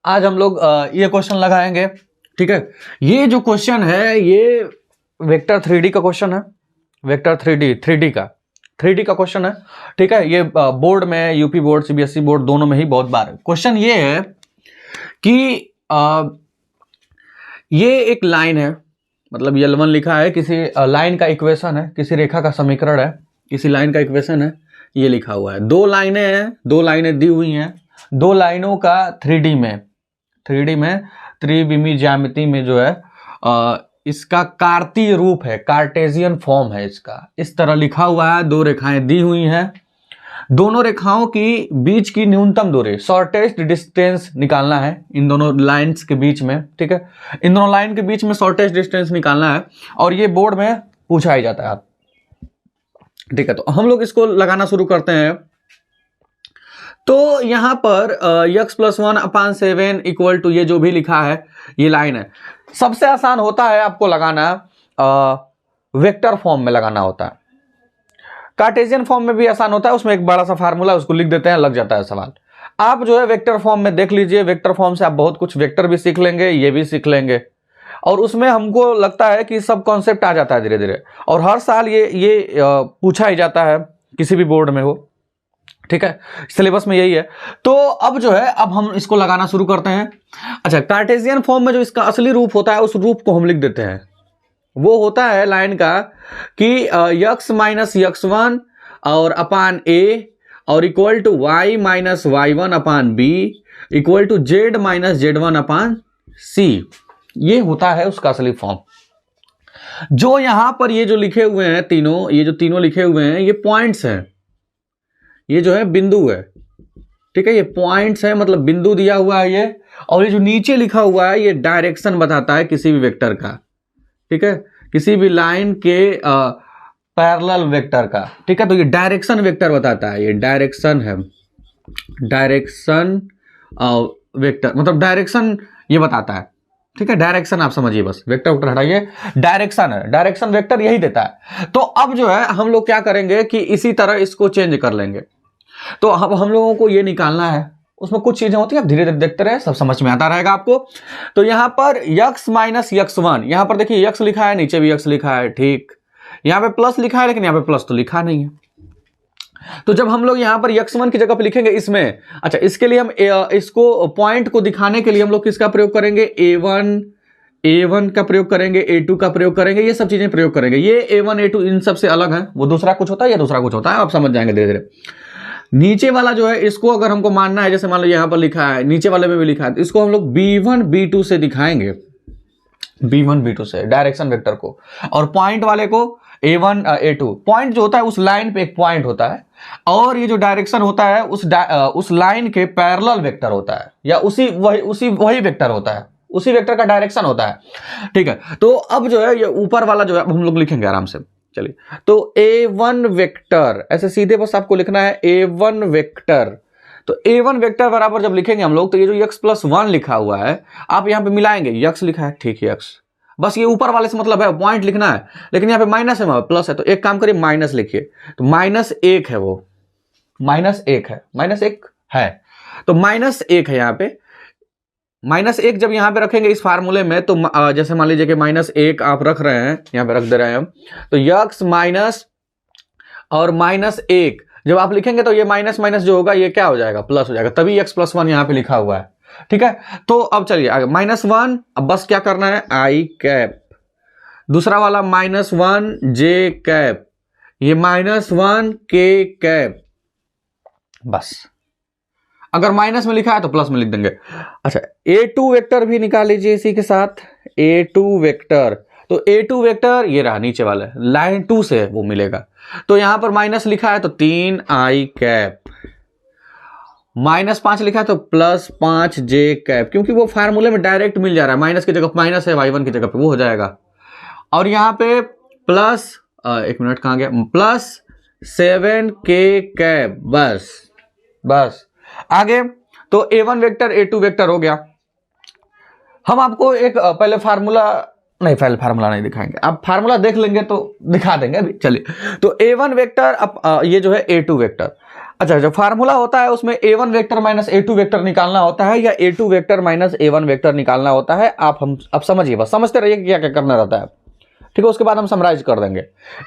आज हम लोग ये क्वेश्चन लगाएंगे। ठीक है, ये जो क्वेश्चन है ये वेक्टर 3D का क्वेश्चन है। वेक्टर 3D का क्वेश्चन है। ठीक है, ये बोर्ड में, यूपी बोर्ड, सीबीएसई बोर्ड, दोनों में ही बहुत बार है। क्वेश्चन ये है कि ये एक लाइन है, मतलब L1 लिखा है, किसी लाइन का इक्वेशन है, किसी रेखा का समीकरण है, किसी लाइन का इक्वेशन है, ये लिखा हुआ है। दो लाइनें हैं, दो लाइनें दी हुई हैं, दो लाइनों का 3D में त्रिविमीय ज्यामिति में जो है इसका कार्तीय रूप है, कार्टेशियन फॉर्म है इसका। इस तरह लिखा हुआ है, दो रेखाएं दी हुई हैं, दोनों रेखाओं की बीच की न्यूनतम दूरी, शॉर्टेस्ट डिस्टेंस निकालना है इन दोनों लाइंस के बीच में। ठीक है, इन दोनों लाइन के बीच में शॉर्टेस्ट डिस्टेंस निकालना है और ये बोर्ड में पूछा ही जाता है। ठीक है, तो हम लोग इसको लगाना शुरू करते हैं। तो यहां पर x+1/7 इक्वल टू ये जो भी लिखा है, ये लाइन है। सबसे आसान होता है आपको लगाना, वेक्टर फॉर्म में लगाना होता है। कार्टेशियन फॉर्म में भी आसान होता है, उसमें एक बड़ा सा फार्मूला उसको लिख देते हैं, लग जाता है सवाल। आप जो है वेक्टर फॉर्म में देख लीजिए, वेक्टर फॉर्म से आप बहुत कुछ वेक्टर भी सीख लेंगे, ये भी सीख लेंगे, और उसमें हमको लगता है कि सब कॉन्सेप्ट आ जाता है धीरे धीरे, और हर साल ये पूछा ही जाता है, किसी भी बोर्ड में हो। ठीक है, सिलेबस में यही है। तो अब जो है, अब हम इसको लगाना शुरू करते हैं। अच्छा, कार्टेशियन फॉर्म में जो इसका असली रूप होता है, उस रूप को हम लिख देते हैं। वो होता है लाइन का कि x माइनस x1 और अपान a और equal to y minus y1 upon b equal to z minus z1 upon c। ये होता है उसका असली फॉर्म। जो यहां पर ये जो लिखे हुए हैं तीनों, ये जो तीनों लिखे हुए हैं, ये पॉइंट्स हैं, ये जो है बिंदु है। ठीक है, ये पॉइंट्स है, मतलब बिंदु दिया हुआ है ये, और ये जो नीचे लिखा हुआ है ये डायरेक्शन बताता है किसी भी वेक्टर का। ठीक है, किसी भी लाइन के पैरेलल वेक्टर का। ठीक है, तो ये डायरेक्शन वेक्टर बताता है, ये डायरेक्शन है, डायरेक्शन वेक्टर मतलब डायरेक्शन ये बताता है। ठीक है, डायरेक्शन आप समझिए, बस वेक्टर वेक्टर हटाइए, डायरेक्शन है, डायरेक्शन वेक्टर यही देता है। तो अब जो है हम लोग क्या करेंगे कि इसी तरह इसको चेंज कर लेंगे। तो अब हम लोगों को ये निकालना है, उसमें कुछ चीजें होती हैं, धीरे धीरे देखते रहे, सब समझ में आता रहेगा आपको। तो यहां पर x माइनस x1, यहां पर देखिए x लिखा है, नीचे भी x लिखा है। ठीक, यहां पे प्लस लिखा है, लेकिन यहां पे प्लस तो लिखा नहीं है। तो जब हम लोग यहां पर x1 की जगह पे लिखेंगे इसमें, अच्छा, इसके लिए हम इसको पॉइंट को दिखाने के लिए हम लोग किसका प्रयोग करेंगे, a1 का प्रयोग करेंगे, a2 का प्रयोग करेंगे, ये सब चीजें प्रयोग करेंगे। ये a1 a2 इन सब से अलग है, वो दूसरा कुछ होता है, ये दूसरा कुछ होता है, आप समझ जाएंगे धीरे धीरे। नीचे वाला जो है, इसको अगर हमको मानना है, जैसे मान लो यहां पर लिखा है, नीचे वाले में भी लिखा है, तो इसको हम लोग b1 b2 से दिखाएंगे, b1 b2 से डायरेक्शन वेक्टर को, और पॉइंट वाले को a1 a2। पॉइंट जो होता है उस लाइन पे एक पॉइंट होता है, और ये जो डायरेक्शन होता है उस लाइन के पैरेलल वेक्टर होता है, या वही वेक्टर होता है, उसी वेक्टर का डायरेक्शन होता है। ठीक है, तो अब जो है ये ऊपर वाला जो है हम लोग लिखेंगे आराम से। चलिए, तो a1 वेक्टर, ऐसे सीधे बस आपको लिखना है a1 वेक्टर। तो a1 वेक्टर बराबर जब लिखेंगे हम लोग, तो ये जो x+1 लिखा हुआ है, आप यहां पे मिलाएंगे, x लिखा है, ठीक है, x, बस ये ऊपर वाले से मतलब है, पॉइंट लिखना है, लेकिन यहां पे माइनस है, प्लस है, तो एक काम करिए, माइनस लिखिए। तो -1 है, वो -1 है, -1 है, तो -1 है यहां पे। -1 जब यहां पे रखेंगे इस फार्मूले में, तो जैसे मान लीजिए कि -1 आप रख रहे हैं, यहां पे रख दे रहे हैं हम, तो x माइनस और -1 जब आप लिखेंगे, तो ये माइनस माइनस जो होगा ये क्या हो जाएगा, प्लस हो जाएगा, तभी x+1 यहां पे लिखा हुआ है। ठीक है, तो अब चलिए आगे, -1, अब बस क्या करना है, i कैप, दूसरा वाला -1 j कैप, ये -1 k कैप, बस। अगर माइनस में लिखा है तो प्लस में लिख देंगे। अच्छा, a2 वेक्टर भी निकाल लीजिए इसी के साथ, a2 वेक्टर, तो a2 वेक्टर ये रहा नीचे वाला, लाइन 2 से वो मिलेगा। तो यहां पर माइनस लिखा है तो 3i कैप, -5 लिखा है तो +5j कैप, क्योंकि वो फार्मूले में डायरेक्ट मिल जा रहा है, माइनस की जगह माइनस है, y1 की जगह पे वो हो जाएगा। और यहां पे प्लस, एक मिनट कहां गया, +7k कैप, बस आगे। तो a1 वेक्टर a2 वेक्टर हो गया। हम आपको एक पहले फार्मूला नहीं दिखाएंगे, आप फार्मूला देख लेंगे तो दिखा देंगे अभी। चलिए, तो a1 वेक्टर, अब ये जो है a2 वेक्टर। अच्छा, जो फार्मूला होता है उसमें a1 vector minus a2 vector निकालना होता है या a2 vector minus a1 vector निकालना होता है। आप समझिए, बस समझते रहिए कि क्या क्या करना रहता है, ठीक है। उसके बाद हम समराइज कर देंगे।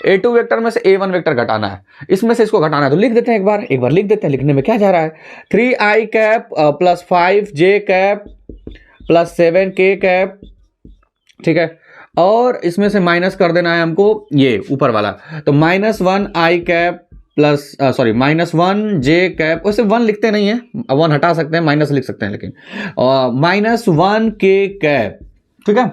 a2 वेक्टर में से a1 वेक्टर घटाना है, इसमें से इसको घटाना है, तो लिख देते हैं एक बार लिख देते हैं। लिखने में क्या जा रहा है, 3i cap plus 5j cap plus 7k cap, ठीक है। और इसमें से माइनस कर देना है हमको ये ऊपर वाला, तो -1i cap plus -1j cap, वैसे 1 लिखते नहीं है, 1 हटा सकते हैं, माइनस लिख सकते हैं, लेकिन -1k कैप, ठीक है।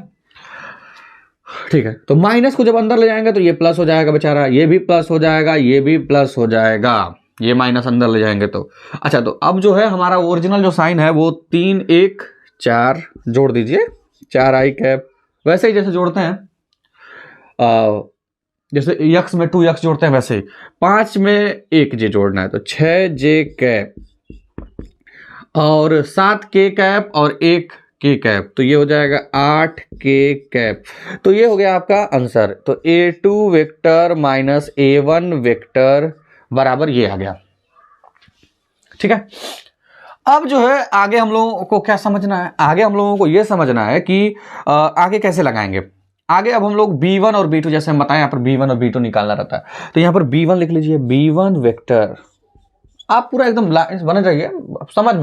ठीक है, तो माइनस को जब अंदर ले जाएंगे तो ये प्लस हो जाएगा बेचारा, ये भी प्लस हो जाएगा, ये भी प्लस हो जाएगा, ये माइनस अंदर ले जाएंगे तो। अच्छा, तो अब जो है हमारा ओरिजिनल जो साइन है वो 3 1 4 जोड़ दीजिए, 4i कैप, वैसे ही जैसे जोड़ते हैं जैसे x में 2x जोड़ते हैं वैसे ही। 5 में 1j जोड़ना है तो 6j कैप और 7k कैप और 1k कैप, तो ये हो जाएगा 8k कैप। तो ये हो गया आपका आंसर। तो a2 vector minus a1 vector बराबर ये आ गया, ठीक है। अब जो है आगे हम लोगों को क्या समझना है, आगे हम लोगों को ये समझना है कि आगे कैसे लगाएंगे। आगे अब हम लोग b1 और b2, जैसे हम बताएं यहाँ पर b1 और b2 निकालना रहता है, तो यहाँ पर b1 लिख लीजिए, b1 वेक्टर। आप पूरा एकदम बने रहिए, समझ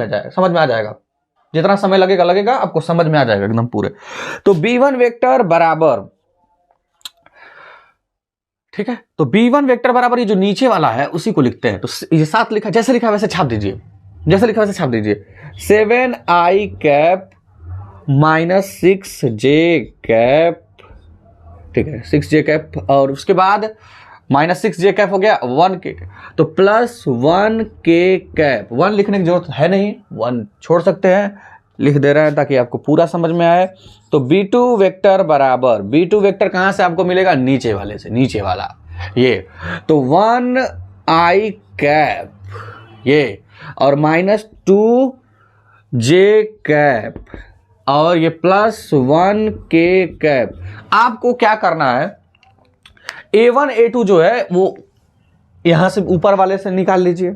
में आ जाएगा, जितना समय लगेगा आपको समझ में आ जाएगा एकदम पूरे। तो b1 वेक्टर बराबर, ठीक है, तो b1 वेक्टर बराबर ये जो नीचे वाला है उसी को लिखते हैं। तो ये 7 लिखा, जैसे लिखा वैसे छाप दीजिए, 7i cap minus 6j cap, ठीक है, 6j कैप, और उसके बाद माइनस 6j कैप हो गया 1k, तो प्लस 1k कैप। 1 लिखने की जरूरत है नहीं, 1 छोड़ सकते हैं, लिख दे रहे हैं ताकि आपको पूरा समझ में आए। तो b2 वेक्टर बराबर, b2 वेक्टर कहां से आपको मिलेगा, नीचे वाले से, नीचे वाला ये, तो 1i कैप ये, और माइनस 2j कैप, और ये प्लस 1k कैप। आपको क्या करना है, a1 a2 जो है वो यहां से ऊपर वाले से निकाल लीजिए,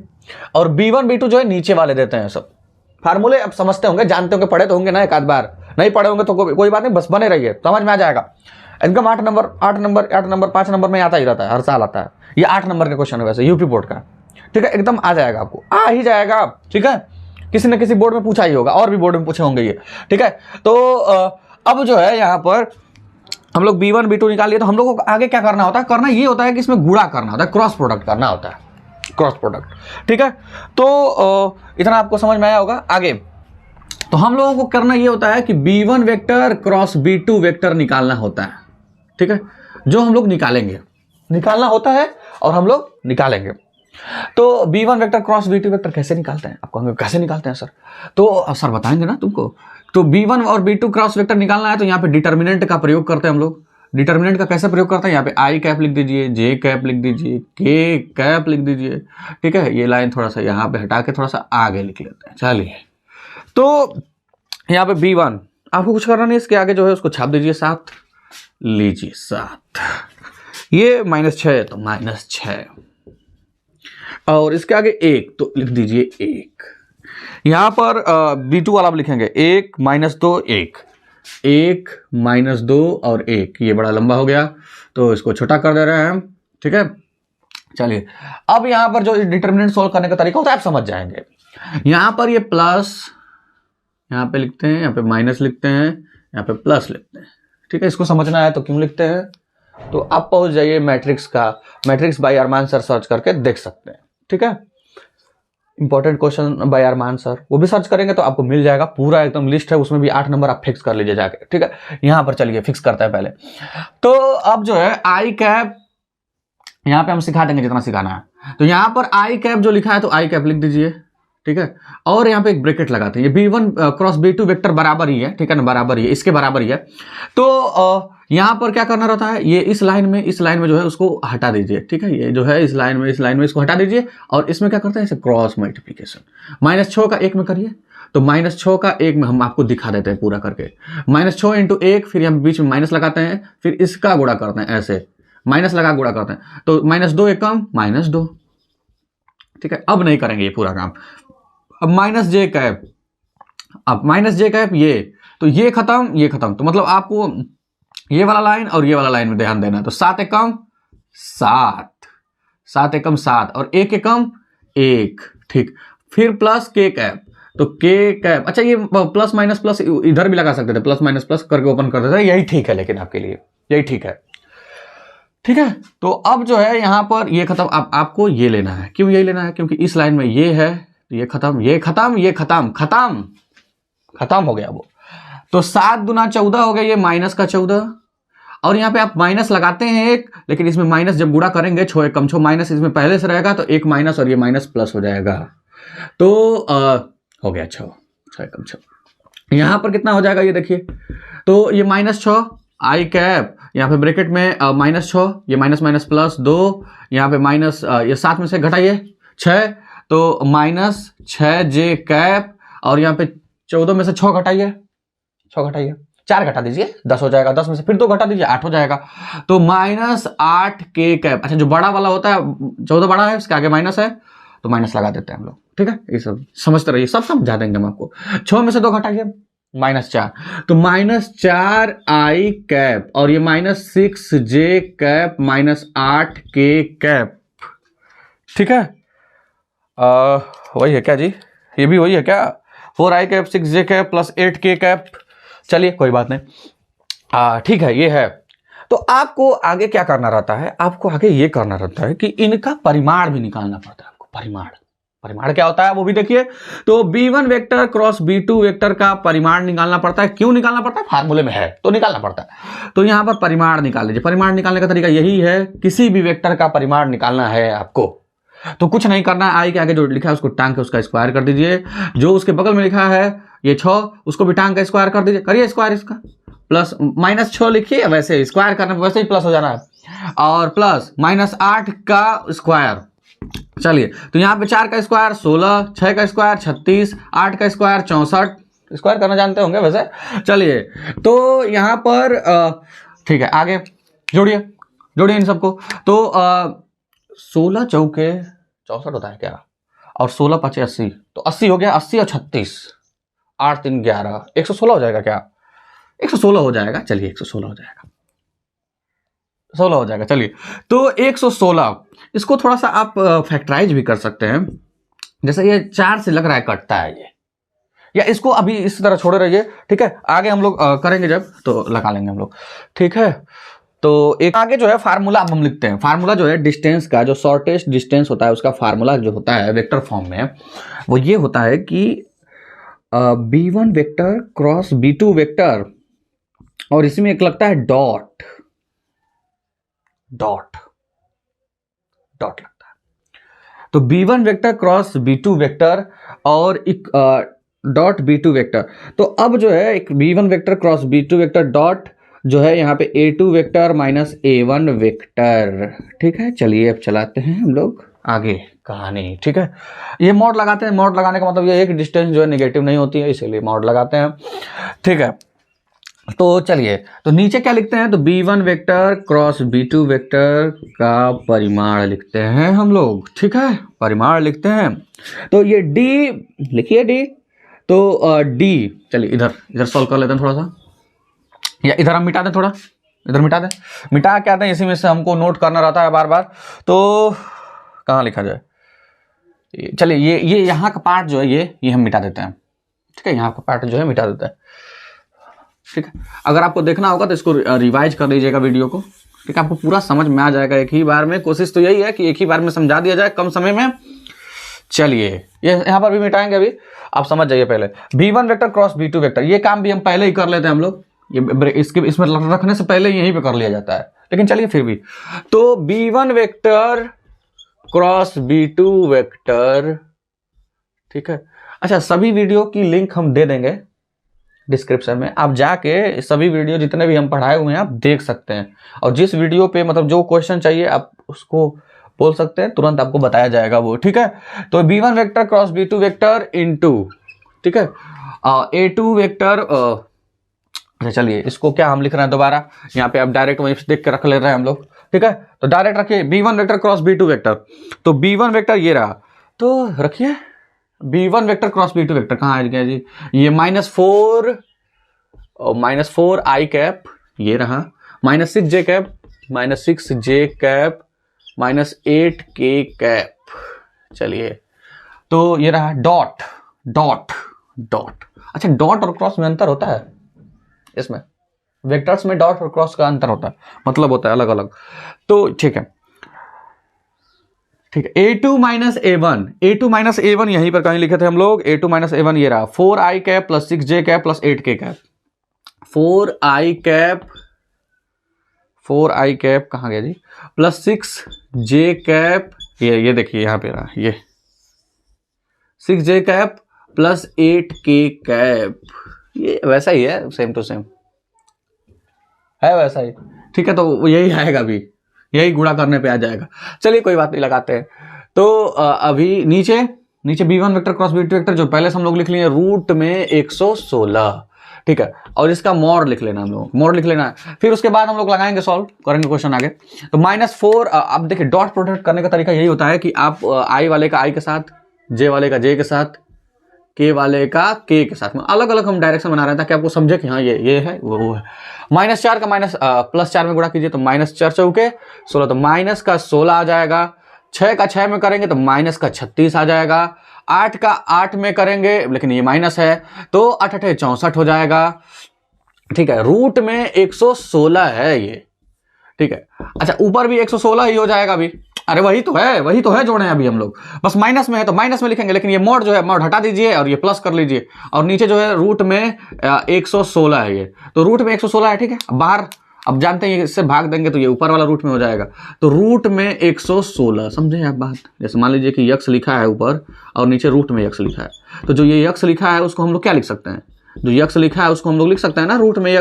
और b1 b2 जो है नीचे वाले देते हैं। सब फार्मूले आप समझते होंगे, जानते होंगे, पढ़े तो होंगे ना एक आध बार, नहीं पढ़े होंगे तो कोई बात नहीं, बस बने रहिए, समझ में आ जाएगा। इनकम 8 नंबर 5 नंबर में आता ही रहता है, हर साल आता है। ये 8 नंबर का क्वेश्चन है वैसे यूपी बोर्ड का, ठीक है, एकदम आ जाएगा, आपको आ ही जाएगा, ठीक है। किसी न किसी बोर्ड में पूछा ही होगा, और भी बोर्ड में पूछे होंगे ये, ठीक है। तो अब जो है यहाँ पर हम लोग b1 b2 निकाल लिए, तो हम लोग को आगे क्या करना होता है, करना ये होता है कि इसमें गुणा करना होता है, क्रॉस प्रोडक्ट करना होता है, क्रॉस प्रोडक्ट, ठीक है। तो इतना आपको समझ में आया होगा। आगे तो हम लोगों को करना ये होता है कि b1 vector cross b2 vector निकालना होता है, ठीक है, जो हम लोग निकालना होता है और हम लोग निकालेंगे। तो b1 vector cross b2 vector कैसे निकालते हैं, आपको कैसे निकालते हैं सर, तो सर बताएंगे ना तुमको। तो b1 और b2 क्रॉस वेक्टर निकालना है तो यहाँ पे डिटर्मिनेंट का प्रयोग करते हैं हम लोग। डिटर्मिनेंट का कैसे प्रयोग करते हैं, यहाँ पे i कैप लिख दीजिए, j कैप लिख दीजिए, k कैप लिख दीजिए, ठीक है। ये लाइन थोड़ा सा यहाँ पे हटा के थोड़ा सा आगे लिख लेते हैं, चलिए। तो यहाँ पे b1 आपको कुछ करना नहीं, इसके आगे जो है उसको छाप दीजिए 7, लीजिए 7, ये -6 है तो -6, और इसके आगे 1 तो लिख दीजिए 1। यहां पर b2 वाला आप लिखेंगे 1 -2 1, 1 -2 और 1, ये बड़ा लंबा हो गया तो इसको छोटा कर दे रहे हैं हम, ठीक है। चलिए, अब यहां पर जो डिटर्मिनेंट सॉल्व करने का तरीका होता है आप समझ जाएंगे। यहां पर ये प्लस यहां पे लिखते हैं, यहां पे माइनस लिखते हैं, यहां पे प्लस लिखते हैं, ठीक है। इसको समझना है तो क्यों लिखते हैं, तो आप पहुंच जाइए matrix by Arman sir search करके देख सकते हैं, ठीक है। Important question by Arman sir, वो भी सर्च करेंगे तो आपको मिल जाएगा, पूरा एकदम लिस्ट है, उसमें भी 8 नंबर आप फिक्स कर लीजिए जाके, ठीक है। यहां पर चलिए फिक्स करते हैं पहले। तो अब जो है आई कैप, यहां पे हम सिखा देंगे जितना सिखाना है। तो यहां पर आई कैप जो लिखा है तो आई कैप लिख दीजिए, ठीक है। और यहाँ पे एक ब्रैकेट लगाते हैं, ये b1 क्रॉस b2 वेक्टर बराबर ही है, ठीक है ना, बराबर ही है, इसके बराबर ही है। तो यहाँ पर क्या करना रहता है, ये इस लाइन में जो है उसको हटा दीजिए, ठीक है। ये जो है इस लाइन में इसको हटा दीजिए, और इसमें क्या करते हैं, इसे क्रॉस मल्टीप्लीकेशन। -6 का 1 में करिए, तो -6 का 1 में हम आपको दिखा देते हैं पूरा करके। -6 × 1, फिर हम बीच में माइनस लगाते हैं, फिर इसका गुणा करते हैं, ऐसे माइनस लगा गुणा करते हैं, तो -2 एकम -2, ठीक है, अब नहीं करेंगे ये पूरा काम। अब माइनस जे कैप, अब माइनस जे कैप ये, तो ये खत्म, तो मतलब आपको ये वाला लाइन और ये वाला लाइन में ध्यान देना। तो 7 एकम 7, 7 एकम 7 और 1 एकम 1, ठीक। फिर प्लस के कैप, तो के कैप, अच्छा ये प्लस माइनस प्लस इधर भी लगा सकते थे, प्लस माइनस प्लस करके ओपन कर देते थे, यही ठीक है, लेकिन आपके लिए यही ठीक है, ठीक है। तो अब जो है यहां पर ये खत्म, अब आपको ये लेना है। क्यों यही लेना है? क्योंकि इस लाइन में ये है, ये खत्म, ये खत्म, ये खत्म, खत्म हो गया वो। तो 7 दूना 14 हो गया, ये माइनस का 14, और यहाँ पे आप माइनस लगाते हैं एक, लेकिन इसमें माइनस जब गुणा करेंगे 6 एकम 6 माइनस इसमें पहले से रहेगा, तो एक माइनस और ये माइनस प्लस हो जाएगा। तो हो गया 6 एकम 6। यहां पर कितना हो जाएगा ये देखिए, तो ये -6 आई कैप, यहाँ पे ब्रैकेट में -6, ये माइनस माइनस प्लस 2, यहाँ पे माइनस, ये 7 में से घटाइए 6, तो -6 जे कैप, और यहाँ पे 14 में से 6 घटाइए, 4 घटा दीजिए 10 हो जाएगा, 10 में से फिर 2 घटा दीजिए 8 हो जाएगा, तो -8 के कैप। अच्छा जो बड़ा वाला होता है 14 बड़ा है, इसके आगे माइनस है, तो माइनस लगा देते हैं हम लोग, ठीक है। ये सब समझते रहिए, सब समझा देंगे हम आपको। 6 में से 2 घटाइए -4, तो -4 आई कैप, और ये -6 जे कैप, -8 के कैप, ठीक है। वही है क्या जी? ये भी वही है क्या? 4 आई कैप 6 जे कैप प्लस 8 के कैप। चलिए कोई बात नहीं, ठीक है, ये है। तो आपको आगे क्या करना रहता है? आपको आगे ये करना रहता है कि इनका परिमाण भी निकालना पड़ता है आपको। परिमाण क्या होता है वो भी देखिए। तो b1 vector cross b2 vector का परिमाण निकालना पड़ता है। क्यों निकालना पड़ता है? फार्मूले में है तो निकालना पड़ता है। तो यहां पर परिमाण निकाल लीजिए। परिमाण निकालने का तरीका यही है, किसी भी वेक्टर का परिमाण निकालना है आपको तो कुछ नहीं करना है, आई के आगे जो लिखा है उसको टांग के उसका स्क्वायर कर दीजिए। जो उसके बगल में लिखा है ये 6, उसको भी टांग का स्क्वायर कर दीजिए। करिए स्क्वायर इसका, प्लस -6 लिखिए, वैसे स्क्वायर करने पर वैसे ही प्लस हो जाना है, और प्लस -8 का स्क्वायर। चलिए तो यहाँ पे 4 का स्क्वायर 16, 6 का स्क्वायर 36, 8 का स्क्वायर 64, स्क्वायर करना जानते होंगे वैसे। चलिए तो यहाँ पर ठीक है, आगे जोड़िए इन सबको। तो 16 चौके 64 होता है क्या, और 16 5 80, तो 80 हो गया। 80 और 36, 8 3 11, 116 हो जाएगा क्या? 116 हो जाएगा। चलिए 116 हो जाएगा, 16 हो जाएगा। चलिए तो 116, इसको थोड़ा सा आप फैक्टराइज भी कर सकते हैं। जैसे ये 4 से लग रहा है कटता है ये, या इसको अभी इस तरह छोड़े रहिए, ठीक है। आगे हम लोग करेंगे जब तो लगा लेंगे हम लोग, ठीक है। तो एक आगे जो है फार्मूला हम लिखते हैं। फार्मूला जो है डिस्टेंस का, जो शॉर्टेस्ट डिस्टेंस होता है उसका फार्मूला जो होता है वेक्टर फॉर्म में, वो ये होता है कि b1 vector cross b2 vector, और इसमें एक लगता है डॉट लगता है। तो b1 vector cross b2 vector और एक डॉट b2 वेक्टर। तो अब जो है एक b1 vector cross b2 vector dot जो है यहाँ पे a2 vector minus a1 vector, ठीक है। चलिए अब चलाते हैं हम लोग आगे कहानी, ठीक है। ये मॉड लगाते हैं। मॉड लगाने का मतलब ये है कि डिस्टेंस जो है नेगेटिव नहीं होती है, इसीलिए मॉड लगाते हैं, ठीक है। तो चलिए तो नीचे क्या लिखते हैं, तो b1 vector cross b2 vector का परिमाण लिखते हैं हम लोग, ठीक है। परिमाण लिखते हैं। तो ये d लिखिए, d, तो d, चलिए इधर सॉल्व कर लेते हैं थोड़ा सा, या इधर हम मिटा दें, थोड़ा इधर मिटा क्या दें, इसी में से हमको नोट करना रहता है बार बार। तो कहाँ लिखा जाए, चलिए ये यहाँ का पार्ट जो है ये हम मिटा देते हैं, ठीक है। यहाँ का पार्ट जो है मिटा देते हैं, ठीक है। अगर आपको देखना होगा तो इसको रिवाइज कर लीजिएगा वीडियो को, ठीक है। आपको पूरा समझ में आ जाएगा एक ही बार में। कोशिश तो यही है कि एक ही बार में समझा दिया जाए कम समय में। चलिए ये यहाँ पर भी मिटाएंगे, अभी आप समझ जाइए। पहले b1 vector cross b2 vector, ये काम भी हम पहले ही कर लेते हैं हम लोग, ये इसमें रखने से पहले यहीं पे कर लिया जाता है, लेकिन चलिए फिर भी। तो b1 vector cross b2 vector, ठीक है। अच्छा सभी वीडियो की लिंक हम दे देंगे डिस्क्रिप्शन में, आप जाके सभी वीडियो जितने भी हम पढ़ाए हुए हैं आप देख सकते हैं, और जिस वीडियो पे मतलब जो क्वेश्चन चाहिए आप उसको बोल सकते हैं, तुरंत आपको बताया जाएगा वो, ठीक है। तो b1 vector cross b2 vector into, ठीक है, a2 वेक्टर। अच्छा चलिए इसको क्या हम लिख रहे हैं दोबारा, यहाँ पे आप डायरेक्ट वहीं देख के रख ले रहे हैं हम लोग, ठीक है। तो डायरेक्ट रखिए b1 vector cross b2 vector. तो b1 वेक्टर ये रहा, तो रखिए b1 vector cross b2 vector कहाँ आ गया जी, ये -4 और -4 i कैप ये रहा, -6j cap -6j cap -8k cap. चलिए तो ये रहा डॉट डॉट डॉट। अच्छा डॉट और क्रॉस में अंतर होता है, इसमें वेक्टर्स में डॉट और क्रॉस का अंतर होता है, मतलब होता है अलग अलग। तो ठीक है ठीक है, a2 माइनस a1 यहीं पर कहीं लिखे थे हम लोग, a2 माइनस a1 ये रहा 4i cap plus 6j cap plus 8k cap. 4i cap कहाँ गया जी, प्लस 6j कैप ये देखिए यहां पे रहा, ये 6j cap plus 8k cap, ये वैसा ही है, सेम टू सेम है वैसा ही। ठीक है तो यही आएगा अभी, यही गुणा करने पे आ जाएगा। चलिए कोई बात नहीं, लगाते हैं। तो अभी नीचे b1 vector cross b2 vector जो पहले से हम लोग लिख लिए रूट में 116, ठीक है, और इसका मॉड लिख लेना, हम लोग मॉड लिख लेना है। फिर उसके बाद हम लोग लगाएंगे, सॉल्व करेंगे क्वेश्चन आगे। तो -4 अब देखिए डॉट प्रोडक्ट करने का तरीका यही होता है कि आप i वाले का i के साथ, j वाले का j के साथ, k वाले का k के साथ में अलग अलग हम डायरेक्शन बना रहे हैं ताकि आपको समझे कि हाँ ये है वो है। -4 का +4 में गुणा कीजिए तो -4 चौके 16, तो माइनस का 16 आ जाएगा। 6 का 6 में करेंगे तो माइनस का 36 आ जाएगा। 8 का 8 में करेंगे, लेकिन ये माइनस है तो 8 8 64 हो जाएगा। ठीक है, रूट में 116 है ये, ठीक है। अच्छा ऊपर भी 116 ही हो जाएगा अभी, अरे वही तो है जोड़े हैं अभी हम लोग, बस माइनस में है तो माइनस में लिखेंगे, लेकिन ये मोड जो है मोड हटा दीजिए और ये प्लस कर लीजिए, और नीचे जो है रूट में 116 है ये, तो रूट में 116 है, ठीक है। बाहर अब जानते हैं इससे भाग देंगे तो ये ऊपर वाला रूट में हो जाएगा, तो रूट में 116, समझे आप बात। जैसे मान लीजिए कि यक्स लिखा है ऊपर और नीचे रूट में यक्स लिखा है, तो जो ये यक्स लिखा है उसको हम लोग क्या लिख सकते हैं, जो यक्स लिखा है उसको हम लोग लिख सकते हैं ना रूट में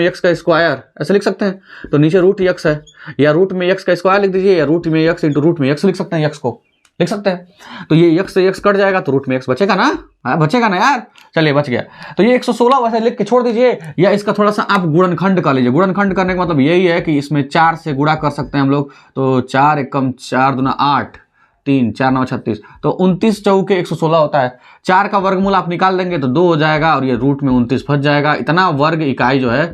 यक्स का स्क्वायर, ऐसे लिख सकते हैं। तो नीचे रूट यक्स है, या रूट में यक्स का स्क्वायर लिख दीजिए, या रूट में यक्स इंटू रूट में यक्स लिख सकते हैं, यक्स को लिख सकते हैं। तो ये यक्स से यक्स कट जाएगा तो रूट में यक्स बचेगा ना, बचेगा ना यार। चलिए बच गया, तो ये 116 वैसे लिख के छोड़ दीजिए, या इसका थोड़ा सा आप गुणनखंड कर लीजिए। गुणनखंड करने का मतलब यही है कि इसमें 4 से गुणा कर सकते हैं हम लोग, तो 4 एकम 4 दूना 8, 3 4 9 36, तो 29 चौके 116 होता है। 4 का वर्गमूल आप निकाल देंगे तो 2 हो जाएगा, और ये रूट में 29 फंस जाएगा। इतना वर्ग इकाई जो है,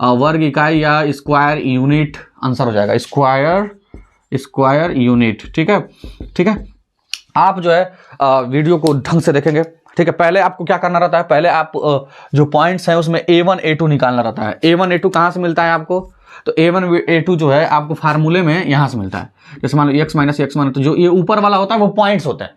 वर्ग इकाई या स्क्वायर यूनिट आंसर हो जाएगा, स्क्वायर यूनिट। ठीक है ठीक है, आप जो है वीडियो को ढंग से देखेंगे, ठीक है। पहले आपको क्या करना रहता है, पहले आप जो पॉइंट्स हैं उसमें a1 a2 निकालना रहता है। a1 a2 कहाँ से मिलता है आपको, तो a1 a2 जो है आपको फार्मूले में यहां से मिलता है। जैसे मान लो x माइनस x मान, तो जो ये ऊपर वाला होता है वो पॉइंट्स होते हैं,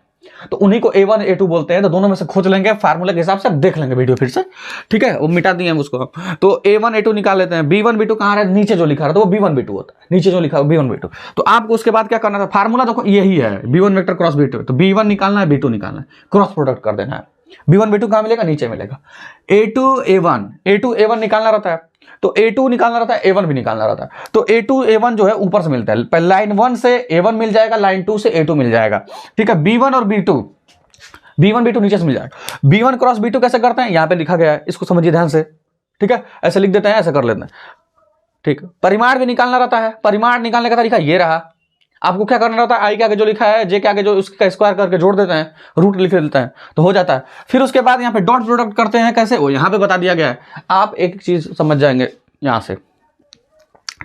तो उन्हीं को a1 a2 बोलते हैं। तो दोनों में से खोज लेंगे फार्मूले के हिसाब से, देख लेंगे वीडियो फिर से, ठीक है। वो मिटा दिए हम उसको। तो a1 a2 निकाल लेते हैं। b1 b2 कहाँ है, नीचे जो लिखा है तो वो b1 b2 होता है, नीचे जो लिखा है b1 b2। तो आपको उसके बाद क्या करना था, फार्मूला देखो यही है, b1 वेक्टर क्रॉस b2, तो b1 निकालना है b2 निकालना है, क्रॉस प्रोडक्ट कर देना है। b1 b2 कहाँ मिलेगा, नीचे मिलेगा। a2 a1 निकालना रहता है, तो a2 निकालना रहता है, a1 भी निकालना रहता है। तो a2 a1 जो है ऊपर से मिलता है, पहले लाइन 1 से a1 मिल जाएगा, लाइन 2 से a2 मिल जाएगा, ठीक है। b1 और b1 b2 नीचे से मिल जाएगा। b1 क्रॉस b2 कैसे करते हैं, यहां पे लिखा गया है, इसको समझिए ध्यान से, ठीक है। ऐसे लिख देते हैं, ऐसे कर लेते हैं, ठीक। परिमाण भी निकालना रहता है, परिमाण निकालने का तरीका ये रहा। आपको क्या करना रहता है, आई के आगे जो लिखा है, जे के आगे जो उसका स्क्वायर करके जोड़ देते हैं, रूट लिख देते हैं तो हो जाता है। फिर उसके बाद यहाँ पे डॉट प्रोडक्ट करते हैं, कैसे वो यहाँ पे बता दिया गया है, आप एक चीज समझ जाएंगे यहां से,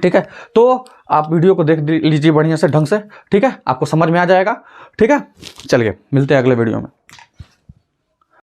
ठीक है। तो आप वीडियो को देख लीजिए बढ़िया से ढंग से, ठीक है, आपको समझ में आ जाएगा, ठीक है। चलिए मिलते हैं अगले वीडियो में।